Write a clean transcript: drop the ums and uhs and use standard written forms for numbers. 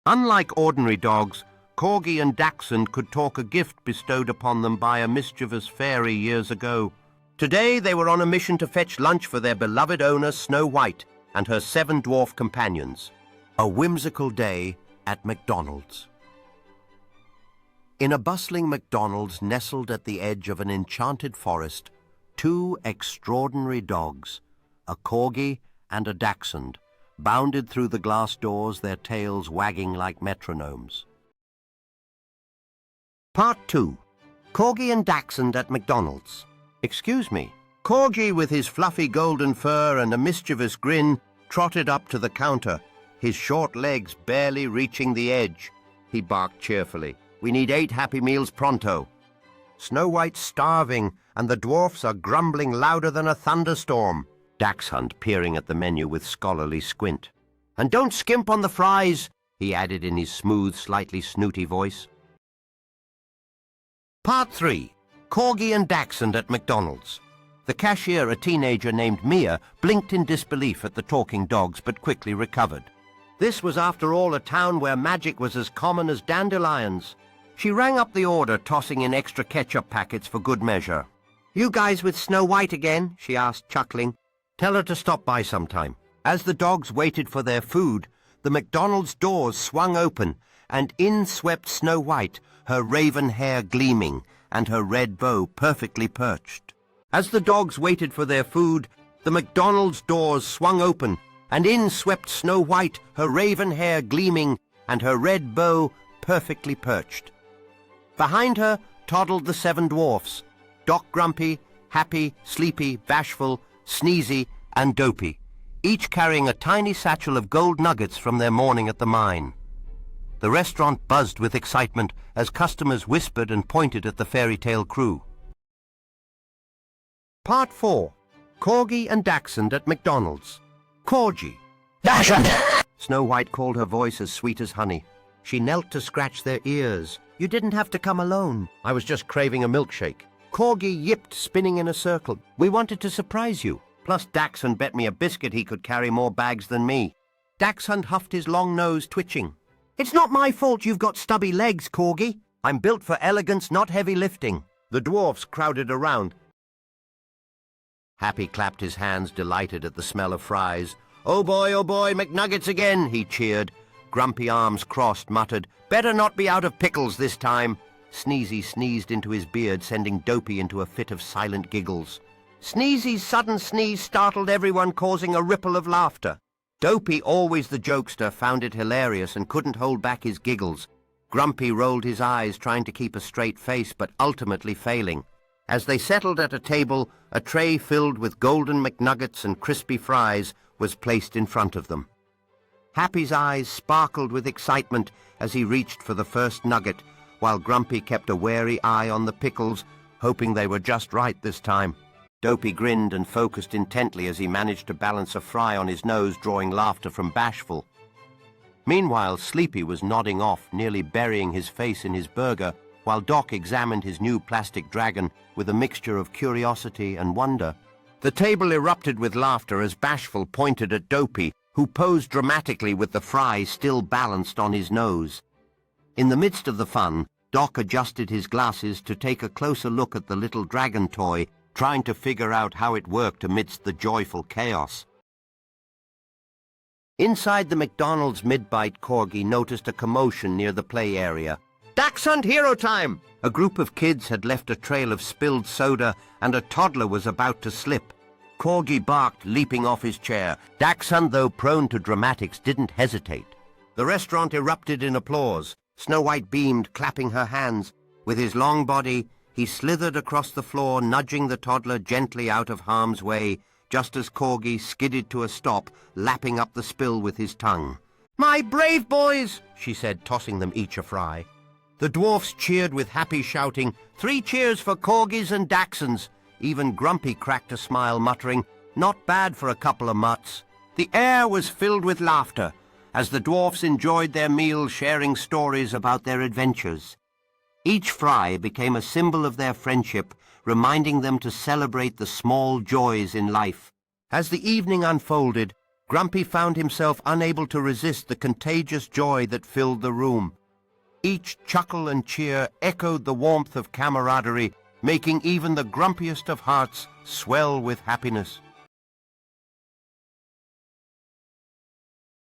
Unlike ordinary dogs, Corgi and Dachshund could talk a gift bestowed upon them by a mischievous fairy years ago. Today they were on a mission to fetch lunch for their beloved owner Snow White and her 7 dwarf companions. A whimsical day at McDonald's. In a bustling McDonald's nestled at the edge of an enchanted forest, 2 extraordinary dogs, a Corgi and a Dachshund, bounded through the glass doors, their tails wagging like metronomes. Part 2. Corgi and Dachshund at McDonald's. Excuse me. Corgi, with his fluffy golden fur and a mischievous grin, trotted up to the counter, his short legs barely reaching the edge. He barked cheerfully. "We need 8 Happy Meals pronto." "Snow White's starving, and the dwarfs are grumbling louder than a thunderstorm." Dachshund peering at the menu with scholarly squint. "And don't skimp on the fries," he added in his smooth, slightly snooty voice. Part 3. Corgi and Dachshund at McDonald's. The cashier, a teenager named Mia, blinked in disbelief at the talking dogs but quickly recovered. This was, after all, a town where magic was as common as dandelions. She rang up the order, tossing in extra ketchup packets for good measure. "You guys with Snow White again?" she asked, chuckling. "Tell her to stop by sometime." As the dogs waited for their food, the McDonald's doors swung open, and in swept Snow White, her raven hair gleaming and her red bow perfectly perched. As the dogs waited for their food, the McDonald's doors swung open, and in swept Snow White, her raven hair gleaming and her red bow perfectly perched. Behind her toddled the 7 dwarfs, Doc Grumpy, Happy, Sleepy, Bashful, Sneezy, and Dopey, each carrying a tiny satchel of gold nuggets from their morning at the mine. The restaurant buzzed with excitement as customers whispered and pointed at the fairy tale crew. Part 4. Corgi and Dachshund at McDonald's. "Corgi." "Dachshund!" Snow White called, her voice as sweet as honey. She knelt to scratch their ears. "You didn't have to come alone. I was just craving a milkshake." Corgi yipped, spinning in a circle. "We wanted to surprise you. Plus Dachshund bet me a biscuit he could carry more bags than me." Dachshund huffed, his long nose twitching. "It's not my fault you've got stubby legs, Corgi. I'm built for elegance, not heavy lifting." The dwarfs crowded around. Happy clapped his hands, delighted at the smell of fries. oh boy, McNuggets again," he cheered. Grumpy, arms crossed, muttered, "Better not be out of pickles this time." Sneezy sneezed into his beard, sending Dopey into a fit of silent giggles. Sneezy's sudden sneeze startled everyone, causing a ripple of laughter. Dopey, always the jokester, found it hilarious and couldn't hold back his giggles. Grumpy rolled his eyes, trying to keep a straight face, but ultimately failing. As they settled at a table, a tray filled with golden McNuggets and crispy fries was placed in front of them. Happy's eyes sparkled with excitement as he reached for the first nugget, while Grumpy kept a wary eye on the pickles, hoping they were just right this time. Dopey grinned and focused intently as he managed to balance a fry on his nose, drawing laughter from Bashful. Meanwhile, Sleepy was nodding off, nearly burying his face in his burger, while Doc examined his new plastic dragon with a mixture of curiosity and wonder. The table erupted with laughter as Bashful pointed at Dopey, who posed dramatically with the fry still balanced on his nose. In the midst of the fun, Doc adjusted his glasses to take a closer look at the little dragon toy, trying to figure out how it worked amidst the joyful chaos. Inside the McDonald's mid-bite, Corgi noticed a commotion near the play area. "Dachshund hero time!" A group of kids had left a trail of spilled soda, and a toddler was about to slip. Corgi barked, leaping off his chair. Dachshund, though prone to dramatics, didn't hesitate. The restaurant erupted in applause. Snow White beamed, clapping her hands. With his long body, he slithered across the floor, nudging the toddler gently out of harm's way, just as Corgi skidded to a stop, lapping up the spill with his tongue. "My brave boys!" she said, tossing them each a fry. The dwarfs cheered with Happy shouting, "3 cheers for Corgis and Dachshunds." Even Grumpy cracked a smile, muttering, "Not bad for a couple of mutts." The air was filled with laughter as the dwarfs enjoyed their meal, sharing stories about their adventures. Each fry became a symbol of their friendship, reminding them to celebrate the small joys in life. As the evening unfolded, Grumpy found himself unable to resist the contagious joy that filled the room. Each chuckle and cheer echoed the warmth of camaraderie, making even the grumpiest of hearts swell with happiness.